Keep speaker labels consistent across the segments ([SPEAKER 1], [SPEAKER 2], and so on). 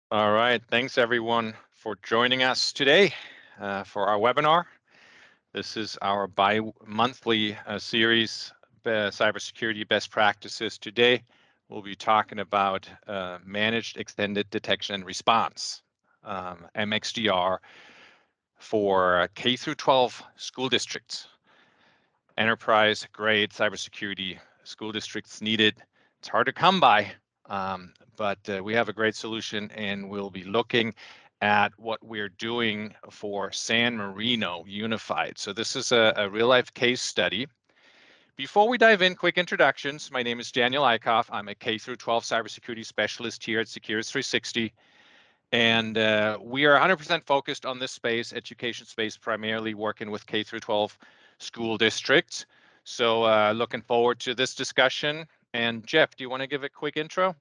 [SPEAKER 1] All right. Thanks, everyone, for joining us today for our webinar. This is our bi-monthly series, Cybersecurity Best Practices. Today, we'll be talking about Managed Extended Detection and Response, MXDR, for K through 12 school districts. Enterprise-grade cybersecurity school districts needed. It's hard to come by, but we have a great solution, and we'll be looking at what we're doing for San Marino Unified. So this is a real-life case study. Before we dive in, quick introductions. My name is Daniel Eickhoff. I'm a K through 12 cybersecurity specialist here at Security 360. And we are 100% focused on this space, education space, primarily working with K through 12 school districts. So looking forward to this discussion. And Jeff, do you want to give a quick intro?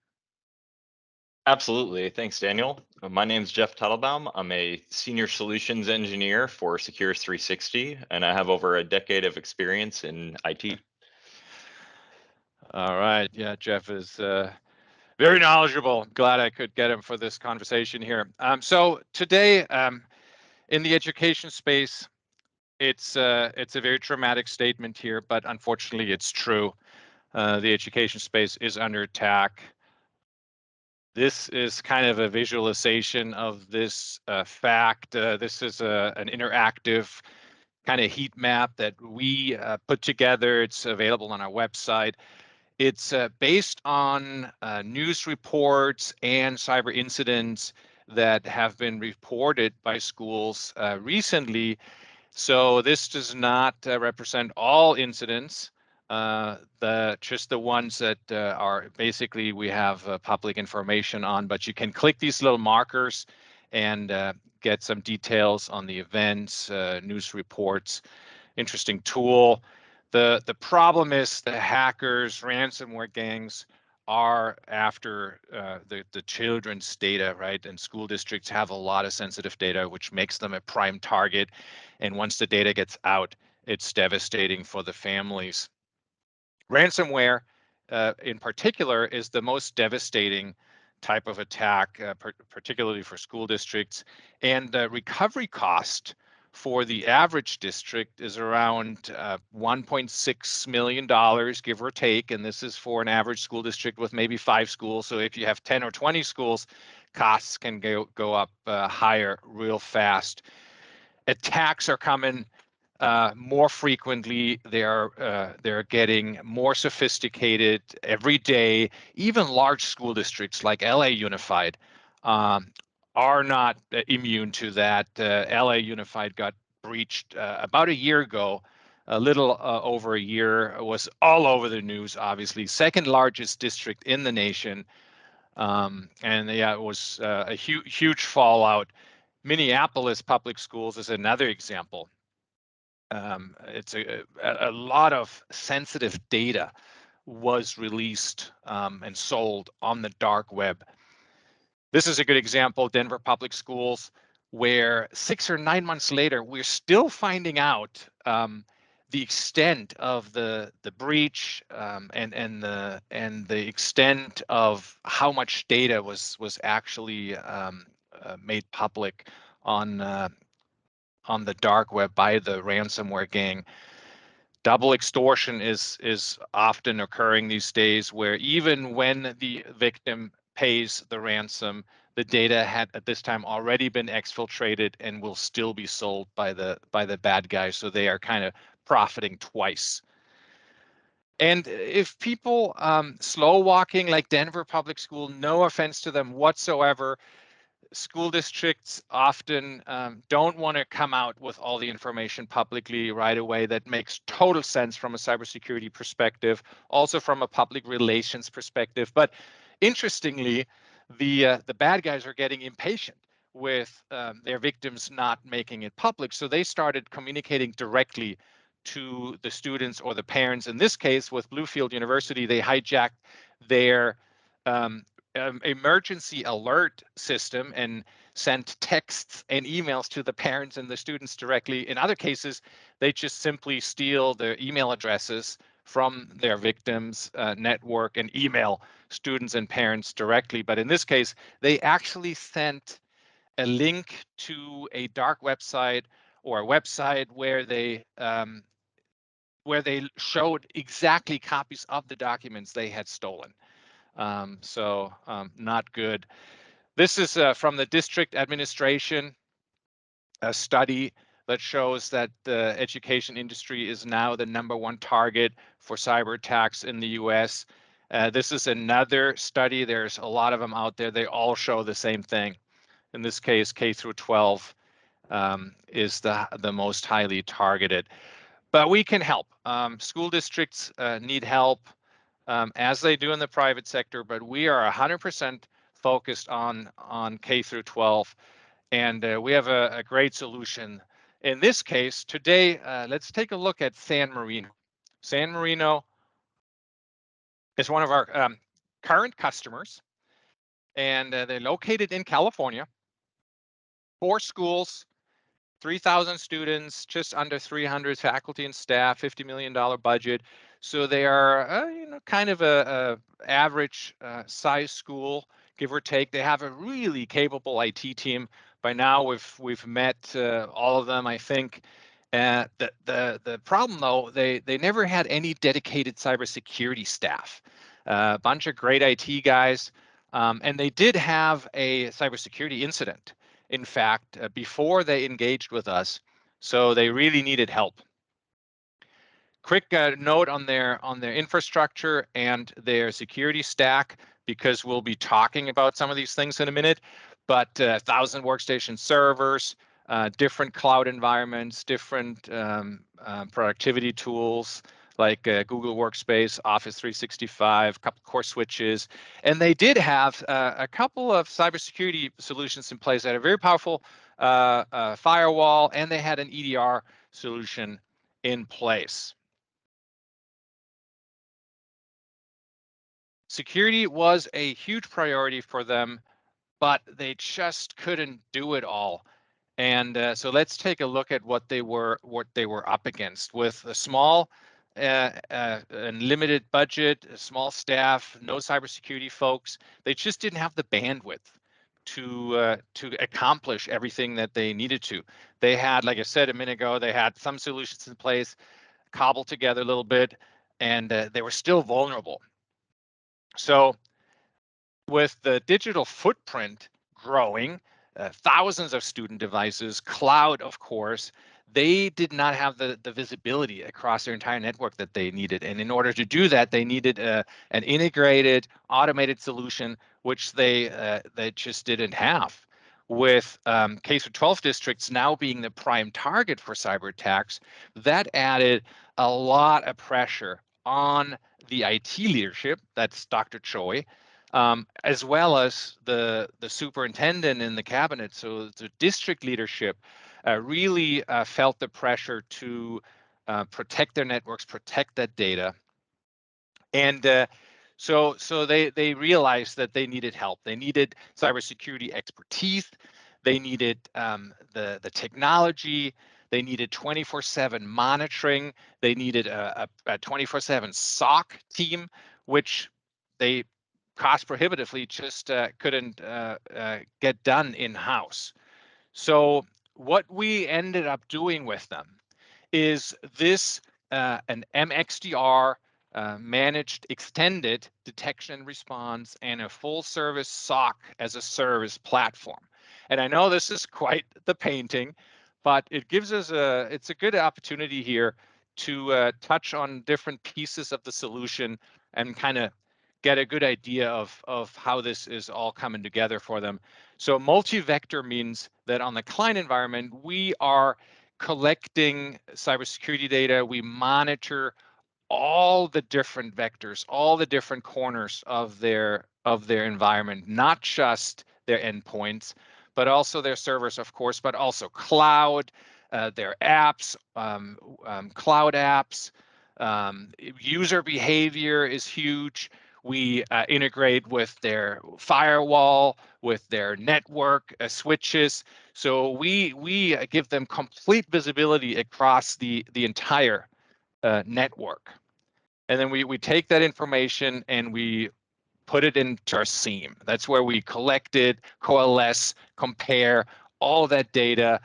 [SPEAKER 2] Absolutely. Thanks, Daniel. My name is Jeff Tuttelbaum. I'm a senior solutions engineer for Secure 360, and I have over a decade of experience in IT.
[SPEAKER 1] All right. Yeah, Jeff is very knowledgeable. Glad I could get him for this conversation here. So today, in the education space, it's a very traumatic statement here, but unfortunately, it's true. The education space is under attack. This is kind of a visualization of this fact. This is an interactive kind of heat map that we put together. It's available on our website. It's based on news reports and cyber incidents that have been reported by schools recently. So this does not represent all incidents, just the ones that are basically we have public information on, but you can click these little markers and get some details on the events, news reports. Interesting tool. The problem is the hackers, ransomware gangs are after the children's data, right? And school districts have a lot of sensitive data, which makes them a prime target. And once the data gets out, it's devastating for the families. Ransomware, in particular, is the most devastating type of attack, particularly for school districts. And the recovery cost for the average district is around $1.6 million, give or take. And this is for an average school district with maybe 5 schools. So if you have 10 or 20 schools, costs can go up higher real fast. Attacks are coming more frequently. They're getting more sophisticated every day. Even large school districts like LA Unified are not immune to that. LA Unified got breached about a year ago. A little over a year, was all over the news, obviously. Second largest district in the nation. And yeah, it was a huge fallout. Minneapolis Public Schools is another example. It's a lot of sensitive data was released and sold on the dark web. This is a good example, Denver Public Schools, where 6 or 9 months later, we're still finding out the extent of the breach and the extent of how much data was actually made public on the dark web by the ransomware gang. Double extortion is often occurring these days, where even when the victim pays the ransom, the data had at this time already been exfiltrated and will still be sold by the bad guys. So they are kind of profiting twice. And if people slow walking like Denver Public School, no offense to them whatsoever, school districts often don't want to come out with all the information publicly right away. That makes total sense from a cybersecurity perspective, also from a public relations perspective. But interestingly, the bad guys are getting impatient with their victims not making it public. So they started communicating directly to the students or the parents. In this case, with Bluefield University, they hijacked their emergency alert system and sent texts and emails to the parents and the students directly. In other cases, they just simply steal their email addresses from their victims' network and email students and parents directly. But in this case, they actually sent a link to a dark website or a website where they showed exactly copies of the documents they had stolen. So not good. This is from the district administration, a study that shows that the education industry is now the #1 target for cyber attacks in the US. This is another study. There's a lot of them out there. They all show the same thing. In this case, K through 12 is the most highly targeted. But we can help. School districts need help, as they do in the private sector, but we are 100% focused on K through 12, and we have a great solution. In this case, today, let's take a look at San Marino. San Marino is one of our current customers, and they're located in California. 4 schools, 3,000 students, just under 300 faculty and staff, $50 million budget. So they are, kind of a average size school, give or take. They have a really capable IT team. By now, we've met all of them, I think. The problem, though, they never had any dedicated cybersecurity staff. A bunch of great IT guys, and they did have a cybersecurity incident, in fact, before they engaged with us. So they really needed help. Quick note on their infrastructure and their security stack, because we'll be talking about some of these things in a minute. But 1,000 workstation servers, different cloud environments, different productivity tools like Google Workspace, Office 365, a couple core switches, and they did have a couple of cybersecurity solutions in place that had a very powerful firewall, and they had an EDR solution in place. Security was a huge priority for them, but they just couldn't do it all. And so let's take a look at what they were up against. With a small and limited budget, a small staff, no cybersecurity folks, they just didn't have the bandwidth to accomplish everything that they needed to. They had, like I said a minute ago, they had some solutions in place, cobbled together a little bit, and they were still vulnerable. So with the digital footprint growing, thousands of student devices, cloud, of course, they did not have the visibility across their entire network that they needed. And in order to do that, they needed an integrated, automated solution, which they just didn't have. With K-12 districts now being the prime target for cyber attacks, that added a lot of pressure on the IT leadership, that's Dr. Choi, as well as the superintendent in the cabinet. So the district leadership really felt the pressure to protect their networks, protect that data. And so they realized that they needed help. They needed cybersecurity expertise. They needed the technology. They needed 24/7 monitoring. They needed a 24/7 SOC team, which they cost prohibitively just couldn't get done in-house. So what we ended up doing with them is this an MXDR managed extended detection and response and a full service SOC as a service platform. And I know this is quite the painting, but it gives us it's a good opportunity here to touch on different pieces of the solution and kind of get a good idea of how this is all coming together for them. So multi-vector means that on the client environment, we are collecting cybersecurity data. We monitor all the different vectors, all the different corners of their environment, not just their endpoints, but also their servers, of course, but also cloud, their apps, cloud apps. User behavior is huge. We integrate with their firewall, with their network switches. So we give them complete visibility across the entire network. And then we take that information and we put it into our SIEM. That's where we collect it, coalesce, compare all that data,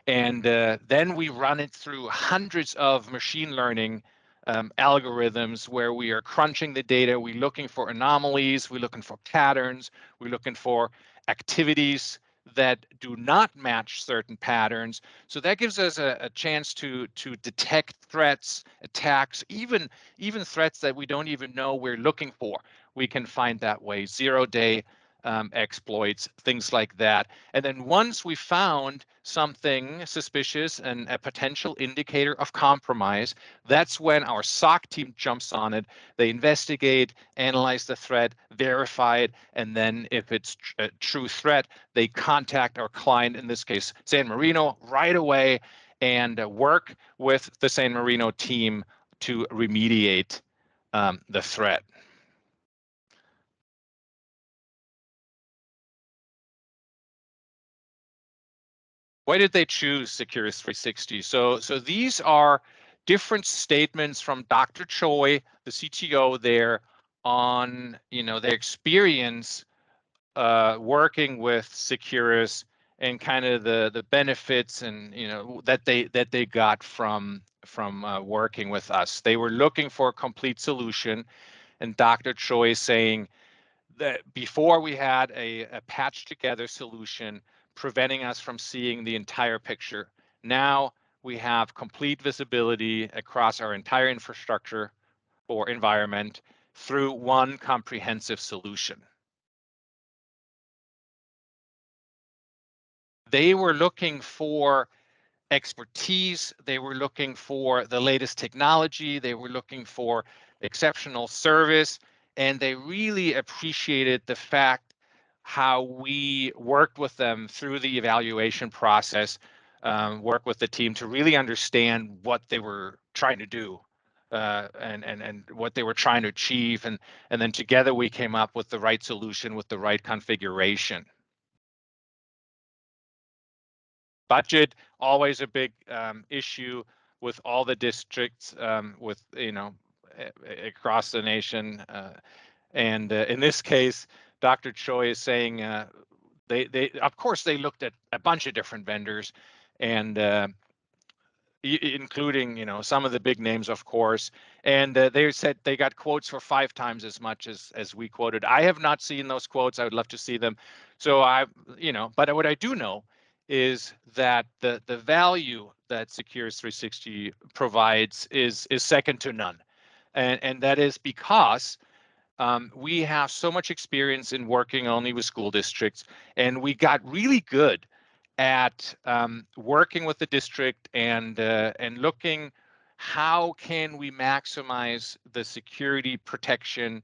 [SPEAKER 1] and then we run it through hundreds of machine learning algorithms where we are crunching the data. We're looking for anomalies, we're looking for patterns, we're looking for activities that do not match certain patterns. So that gives us a chance to detect threats, attacks, even threats that we don't even know we're looking for. We can find that way. Zero-day exploits, things like that. And then once we found something suspicious and a potential indicator of compromise, that's when our SOC team jumps on it. They investigate, analyze the threat, verify it, and then if it's a true threat, they contact our client, in this case, San Marino, right away, and work with the San Marino team to remediate the threat. Why did they choose Securus 360? So these are different statements from Dr. Choi, the CTO there, on their experience working with Securus and kind of the benefits and that they got from working with us. They were looking for a complete solution, and Dr. Choi is saying that before we had a patched together solution preventing us from seeing the entire picture. Now we have complete visibility across our entire infrastructure or environment through one comprehensive solution. They were looking for expertise, they were looking for the latest technology, they were looking for exceptional service, and they really appreciated the fact how we worked with them through the evaluation process, work with the team to really understand what they were trying to do and what they were trying to achieve, and then together we came up with the right solution with the right configuration. Budget, always a big issue with all the districts, with across the nation, and in this case, Dr. Choi is saying they of course they looked at a bunch of different vendors, and including some of the big names, of course, and they said they got quotes for 5 times as much as we quoted. I have not seen those quotes. I would love to see them. So but what I do know is that the value that Securus 360 provides is second to none, and that is because we have so much experience in working only with school districts, and we got really good at working with the district and looking how can we maximize the security protection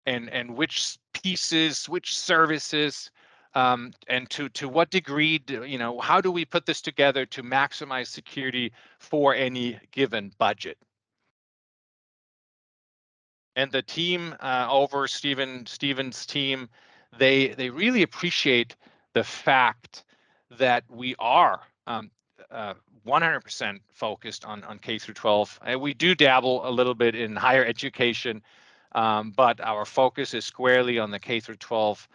[SPEAKER 1] and which pieces, which services, and to what degree, how do we put this together to maximize security for any given budget. And the team over Steven's team, they really appreciate the fact that we are 100% focused on K through 12. And we do dabble a little bit in higher education, but our focus is squarely on the K through 12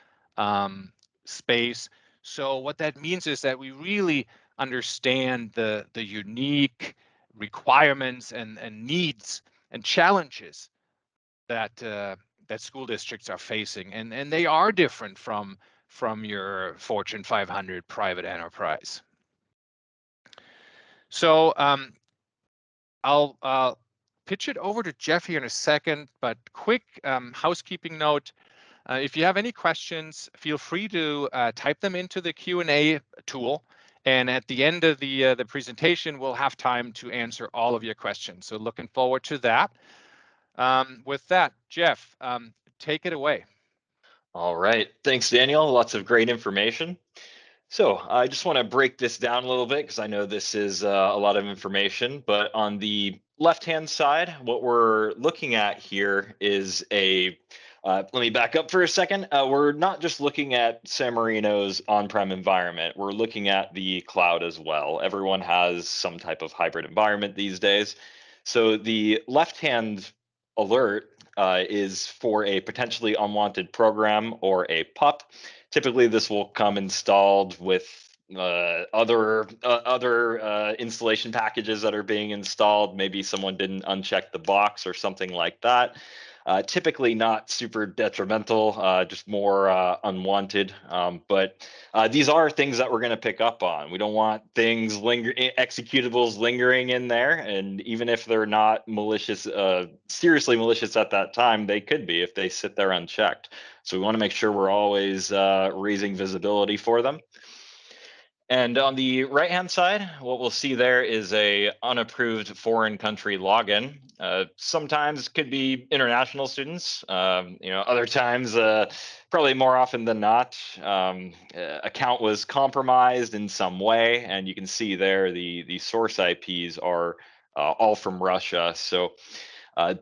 [SPEAKER 1] space. So what that means is that we really understand the unique requirements and needs and challenges that that school districts are facing, and they are different from your Fortune 500 private enterprise. So I'll pitch it over to Jeff here in a second, but quick housekeeping note. If you have any questions, feel free to type them into the Q&A tool, and at the end of the presentation, we'll have time to answer all of your questions. So looking forward to that. With that, Jeff, take it away.
[SPEAKER 2] All right. Thanks, Daniel. Lots of great information. So I just want to break this down a little bit because I know this is a lot of information, but on the left-hand side, what we're looking at here is let me back up for a second. We're not just looking at San Marino's on-prem environment. We're looking at the cloud as well. Everyone has some type of hybrid environment these days. So the left-hand alert is for a potentially unwanted program or a PUP. Typically, this will come installed with other installation packages that are being installed. Maybe someone didn't uncheck the box or something like that. Typically not super detrimental, just more unwanted. But these are things that we're going to pick up on. We don't want things executables lingering in there. And even if they're not malicious, seriously malicious at that time, they could be if they sit there unchecked. So we want to make sure we're always raising visibility for them. And on the right-hand side, what we'll see there is a unapproved foreign country login. Sometimes it could be international students. Other times, probably more often than not, account was compromised in some way, and you can see there the source IPs are all from Russia. So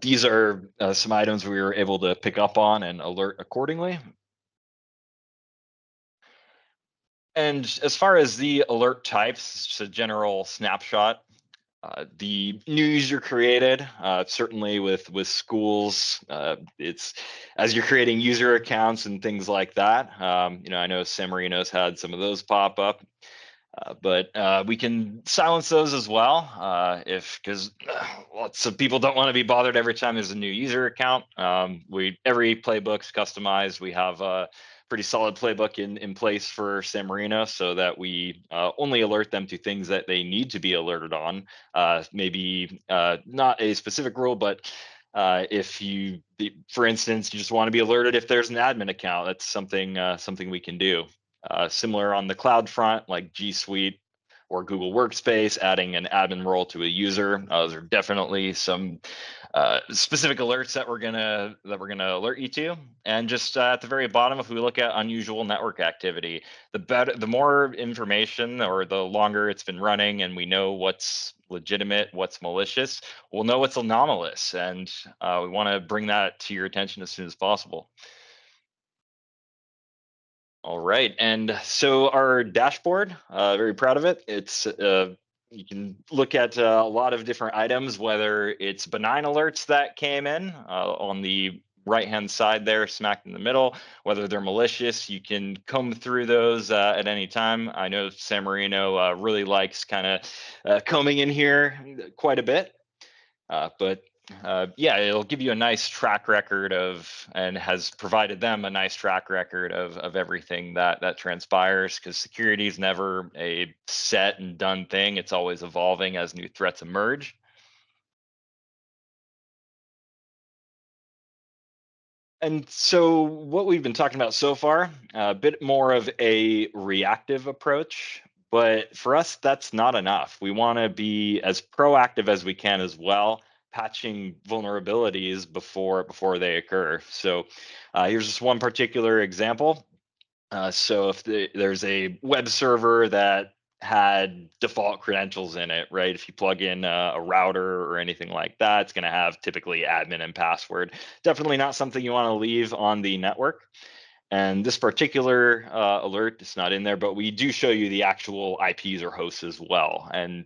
[SPEAKER 2] these are some items we were able to pick up on and alert accordingly. And as far as the alert types, just a general snapshot. The new user created, certainly with schools, it's as you're creating user accounts and things like that. I know San Marino's had some of those pop up. But we can silence those as well because lots of people don't want to be bothered every time there's a new user account. Every playbook's customized. We have a pretty solid playbook in place for San Marino so that we only alert them to things that they need to be alerted on. Maybe not a specific rule, but if you, for instance, you just want to be alerted if there's an admin account, that's something we can do. Similar on the cloud front, like G Suite or Google Workspace, adding an admin role to a user. Those are definitely some specific alerts that we're gonna alert you to. And just at the very bottom, if we look at unusual network activity, the more information or the longer it's been running, and we know what's legitimate, what's malicious, we'll know what's anomalous, and we want to bring that to your attention as soon as possible. All right, and so our dashboard, very proud of it. It's you can look at a lot of different items, whether it's benign alerts that came in on the right-hand side there, smack in the middle, whether they're malicious. You can comb through those at any time. I know San Marino really likes kind of combing in here quite a bit, but yeah, it'll give you a nice track record and has provided them a nice track record of everything that transpires, because security is never a set and done thing. It's always evolving as new threats emerge. And so what we've been talking about so far, a bit more of a reactive approach, but for us, that's not enough. We want to be as proactive as we can as well, patching vulnerabilities before they occur. So here's just one particular example. So if there's a web server that had default credentials in it, right? If you plug in a router or anything like that, it's going to have typically admin and password. Definitely not something you want to leave on the network. And this particular alert is not in there, but we do show you the actual IPs or hosts as well. And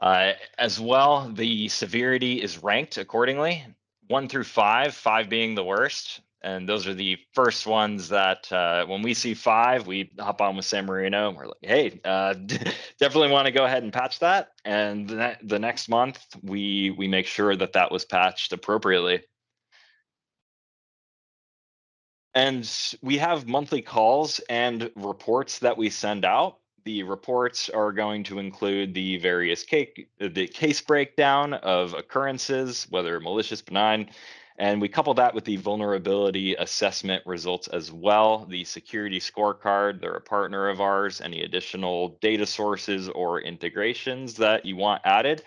[SPEAKER 2] as well, the severity is ranked accordingly, 1 through 5, 5 being the worst. And those are the first ones that when we see 5, we hop on with San Marino. We're like, hey, definitely want to go ahead and patch that. And the next month, we make sure that was patched appropriately. And we have monthly calls and reports that we send out. The reports are going to include the various case breakdown of occurrences, whether malicious, benign, and we couple that with the vulnerability assessment results as well. The security scorecard, they're a partner of ours, any additional data sources or integrations that you want added.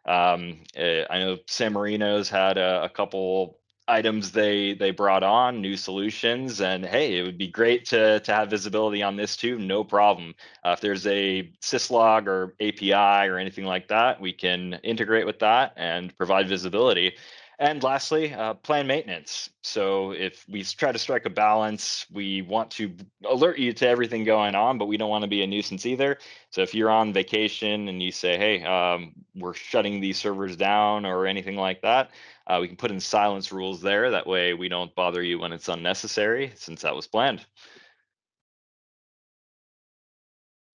[SPEAKER 2] I know San Marino's had a couple items they brought on, new solutions, and hey, it would be great to have visibility on this too. No problem. If there's a syslog or API or anything like that, we can integrate with that and provide visibility. And lastly, plan maintenance. So if we try to strike a balance, we want to alert you to everything going on, but we don't want to be a nuisance either. So if you're on vacation and you say, hey, we're shutting these servers down or anything like that, we can put in silence rules there. That way we don't bother you when it's unnecessary, since that was planned.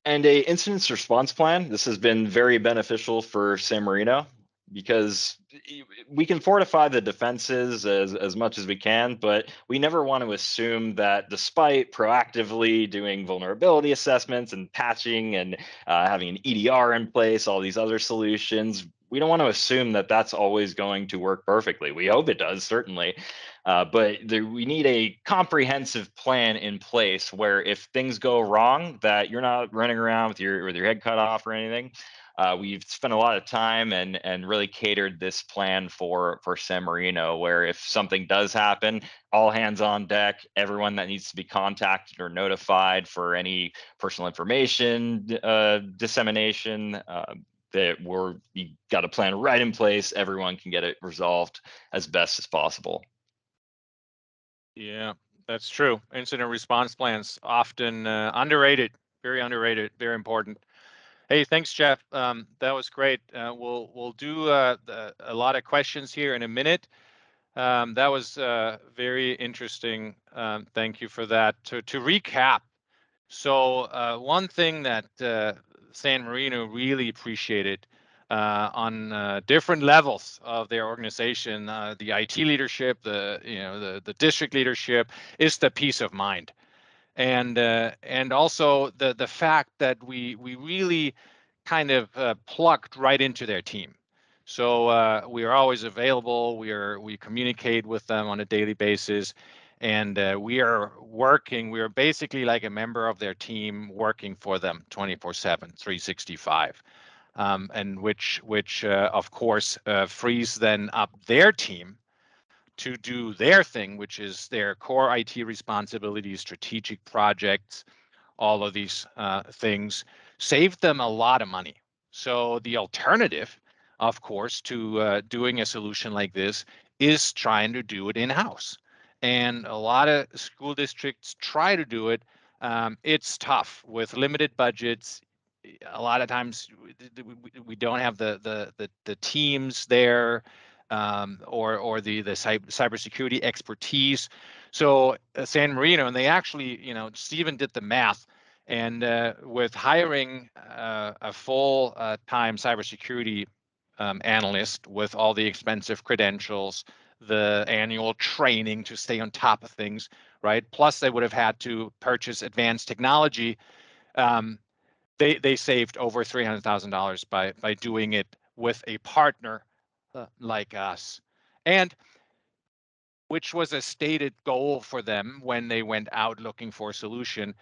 [SPEAKER 2] And a incident response plan. This has been very beneficial for San Marino because we can fortify the defenses as much as we can, but we never want to assume that despite proactively doing vulnerability assessments and patching and having an EDR in place, all these other solutions, we don't want to assume that that's always going to work perfectly. We hope it does, certainly. But we need a comprehensive plan in place where if things go wrong, that you're not running around with your head cut off or anything. We've spent a lot of time and really catered this plan for San Marino, where if something does happen, all hands on deck, everyone that needs to be contacted or notified for any personal information dissemination. We got a plan right in place. Everyone can get it resolved as best as possible.
[SPEAKER 1] Yeah, that's true. Incident response plans often underrated, very important. Hey, thanks, Jeff. That was great. We'll do a lot of questions here in a minute. That was very interesting. Thank you for that. To recap, so one thing that San Marino really appreciated on different levels of their organization, the IT leadership, the district leadership, is the peace of mind, and also the fact that we really kind of plugged right into their team. So we are always available. We communicate with them on a daily basis, and we are working. We are basically like a member of their team, working for them 24/7, 365, and which of course frees then up their team to do their thing, which is their core IT responsibilities, strategic projects, all of these things, saved them a lot of money. So the alternative, of course, to doing a solution like this is trying to do it in-house. And a lot of school districts try to do it. It's tough with limited budgets. A lot of times we don't have the teams there, or the cybersecurity expertise. So San Marino, and they actually, Stephen did the math, and with hiring a full time cybersecurity analyst with all the expensive credentials, the annual training to stay on top of things, right? Plus, they would have had to purchase advanced technology. Um, they saved over $300,000 by doing it with a partner like us, and which was a stated goal for them when they went out looking for a solution.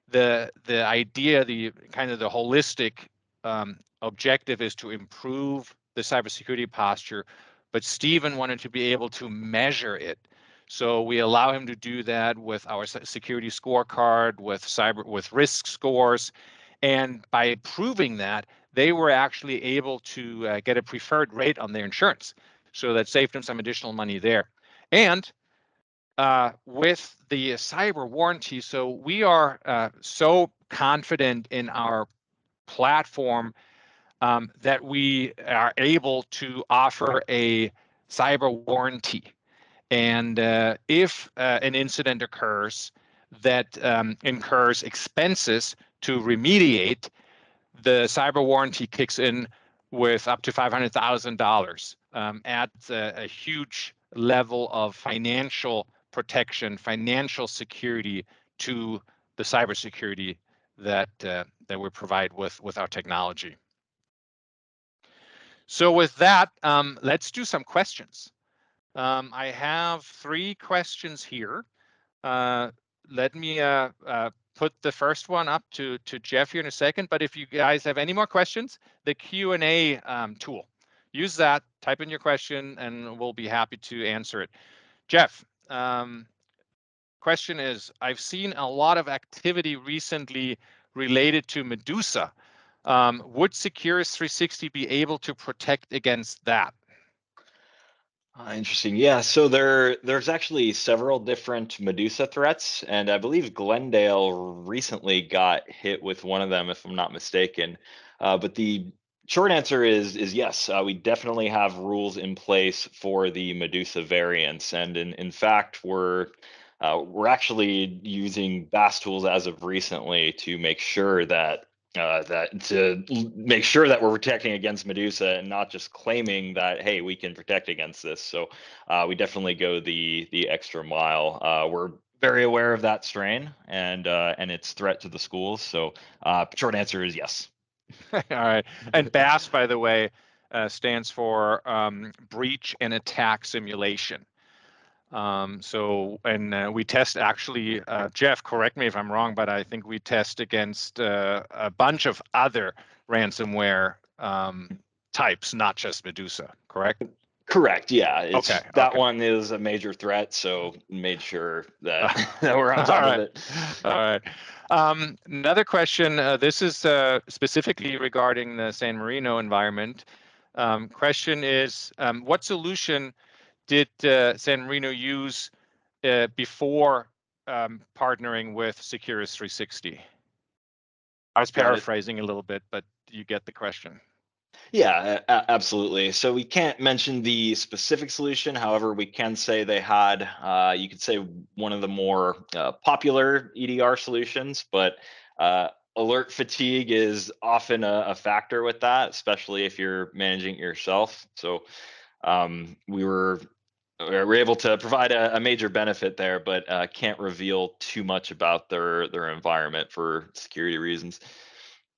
[SPEAKER 1] The idea, the kind of the holistic objective is to improve the cybersecurity posture, but Stephen wanted to be able to measure it. So we allow him to do that with our security scorecard, with risk scores, and by proving that, they were actually able to get a preferred rate on their insurance. So that saved them some additional money there. And with the cyber warranty, so we are so confident in our platform that we are able to offer a cyber warranty. And if an incident occurs that incurs expenses to remediate, the cyber warranty kicks in with up to $500,000, adds a huge level of financial protection, financial security to the cybersecurity that we provide with our technology. So with that, let's do some questions. I have 3 questions here. Let me put the first one up to Jeff here in a second. But if you guys have any more questions, the Q&A tool, use that, type in your question, and we'll be happy to answer it. Jeff, question is, I've seen a lot of activity recently related to Medusa. Would Securus 360 be able to protect against that?
[SPEAKER 2] Interesting. Yeah. So there's actually several different Medusa threats, and I believe Glendale recently got hit with one of them, if I'm not mistaken. But the short answer is yes. We definitely have rules in place for the Medusa variants, and in fact, we're actually using BAS tools as of recently to make sure that make sure that we're protecting against Medusa and not just claiming that, hey, we can protect against this. So we definitely go the extra mile. We're very aware of that strain and its threat to the schools. So short answer is yes.
[SPEAKER 1] All right. And BAS, by the way, stands for breach and attack simulation. We test actually, Jeff, correct me if I'm wrong, but I think we test against a bunch of other ransomware types, not just Medusa, correct?
[SPEAKER 2] Correct. Yeah,
[SPEAKER 1] Okay.
[SPEAKER 2] that
[SPEAKER 1] Okay.
[SPEAKER 2] one is a major threat, so made sure that that we're on
[SPEAKER 1] All
[SPEAKER 2] top of
[SPEAKER 1] right.
[SPEAKER 2] it.
[SPEAKER 1] All right. Another question. This is specifically regarding the San Marino environment. Question is, what solution did San Marino use before partnering with Securus 360? I was
[SPEAKER 2] Got it.
[SPEAKER 1] paraphrasing a little bit, but you get the question.
[SPEAKER 2] Yeah, absolutely. So we can't mention the specific solution. However, we can say they had, you could say, one of the more popular EDR solutions, but alert fatigue is often a factor with that, especially if you're managing it yourself. So we were able to provide a major benefit there, but can't reveal too much about their environment for security reasons.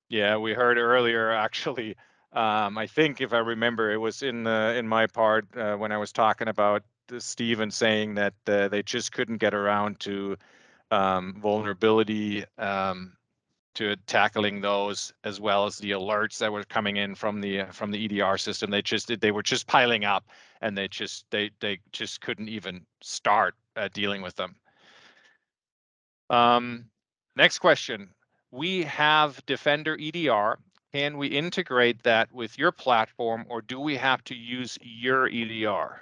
[SPEAKER 1] Yeah, we heard earlier, actually. I think if I remember, it was in my part when I was talking about Steven saying that they just couldn't get around to vulnerability to tackling those, as well as the alerts that were coming in from the EDR system. They were just piling up, and they just couldn't even start dealing with them. Next question. We have Defender EDR. Can we integrate that with your platform, or do we have to use your EDR?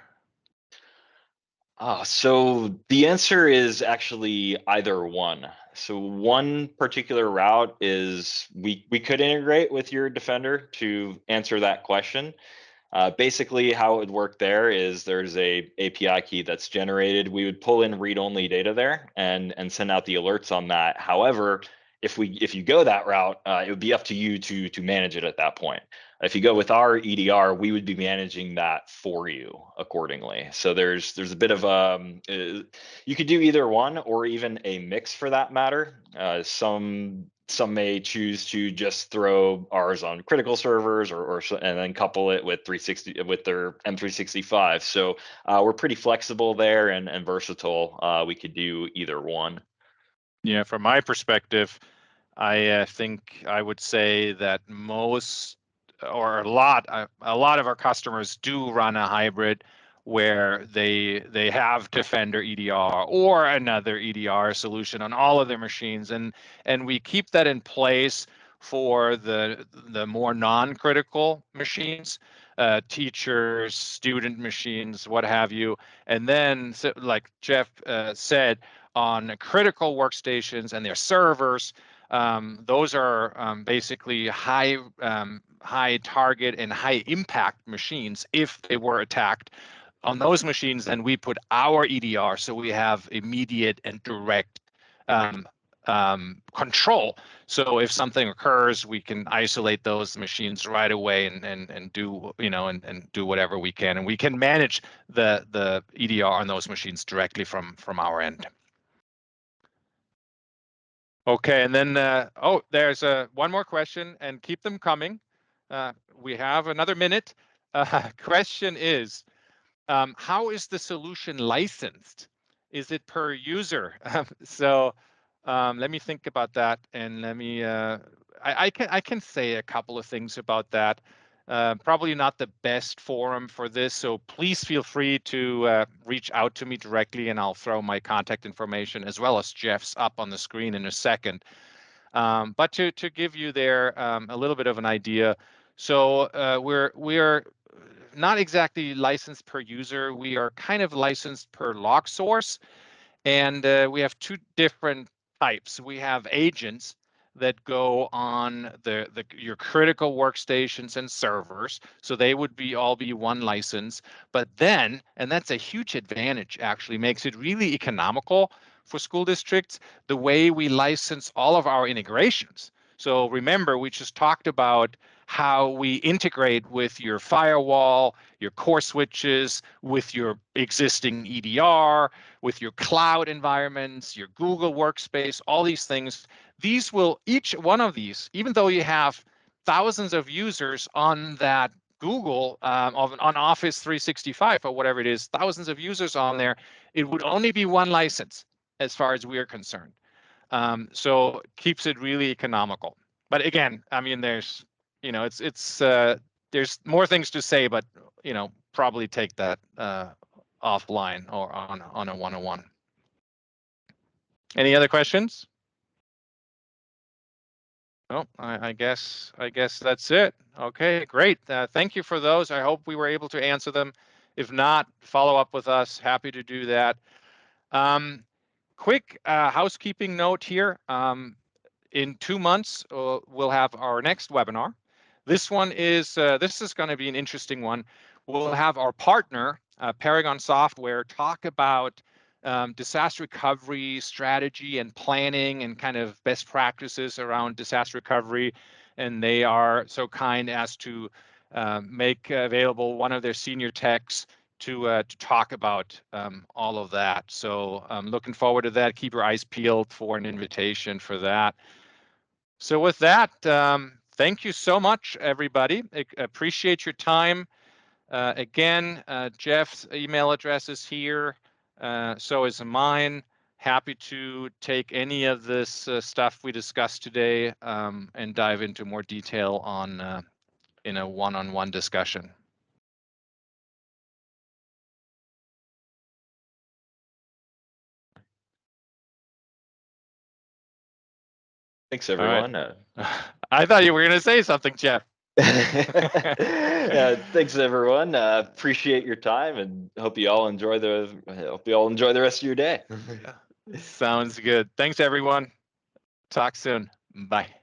[SPEAKER 2] So the answer is actually either one. So one particular route is we could integrate with your Defender to answer that question. Basically, how it would work there is there's a API key that's generated. We would pull in read-only data there and send out the alerts on that. However, if you go that route, it would be up to you to manage it at that point. If you go with our EDR, we would be managing that for you accordingly. So there's a bit of you could do either one or even a mix for that matter. Some may choose to just throw ours on critical servers and then couple it with 360 with their M365. So we're pretty flexible there and versatile. We could do either one.
[SPEAKER 1] Yeah, from my perspective, I think I would say that most or a lot of our customers do run a hybrid where they have Defender EDR or another EDR solution on all of their machines, and we keep that in place for the more non-critical machines, teachers, student machines, what have you. And then, so, like Jeff said, on critical workstations and their servers, those are basically high target and high impact machines. If they were attacked on those machines, then we put our EDR, so we have immediate and direct control. So if something occurs, we can isolate those machines right away and do and do whatever we can, and we can manage the EDR on those machines directly from our end. Okay, and then there's one more question, and keep them coming. We have another minute. Question is, how is the solution licensed? Is it per user? So let me think about that, and let me. I can say a couple of things about that. Probably not the best forum for this, so please feel free to reach out to me directly, and I'll throw my contact information as well as Jeff's up on the screen in a second. But to give you there a little bit of an idea, so we're not exactly licensed per user. We are kind of licensed per log source. And we have two different types. We have agents that go on your critical workstations and servers. So they would all be one license. But then, and that's a huge advantage, actually makes it really economical for school districts, the way we license all of our integrations. So remember, we just talked about how we integrate with your firewall, your core switches, with your existing EDR, with your cloud environments, your Google workspace, all these things. These will, each one of these, even though you have thousands of users on that Google, on Office 365 or whatever it is, thousands of users on there, it would only be one license as far as we're concerned. So it keeps it really economical. But again, I mean, there's, there's more things to say, but, probably take that offline or on a one-on-one. Any other questions? Oh, I guess that's it. Okay, great. Thank you for those. I hope we were able to answer them. If not, follow up with us. Happy to do that. Quick housekeeping note here. In 2 months, we'll have our next webinar. This is going to be an interesting one. We'll have our partner, Paragon Software, talk about disaster recovery strategy and planning and kind of best practices around disaster recovery. And they are so kind as to make available one of their senior techs to talk about all of that. So I'm looking forward to that. Keep your eyes peeled for an invitation for that. So with that, thank you so much, everybody. Appreciate your time. Again, Jeff's email address is here. So is mine. Happy to take any of this stuff we discussed today and dive into more detail on in a one-on-one discussion.
[SPEAKER 2] Thanks, everyone.
[SPEAKER 1] I thought you were going to say something, Jeff.
[SPEAKER 2] Thanks, everyone. Appreciate your time, and hope you all enjoy the rest of your day.
[SPEAKER 1] Sounds good. Thanks, everyone. Talk soon. Bye.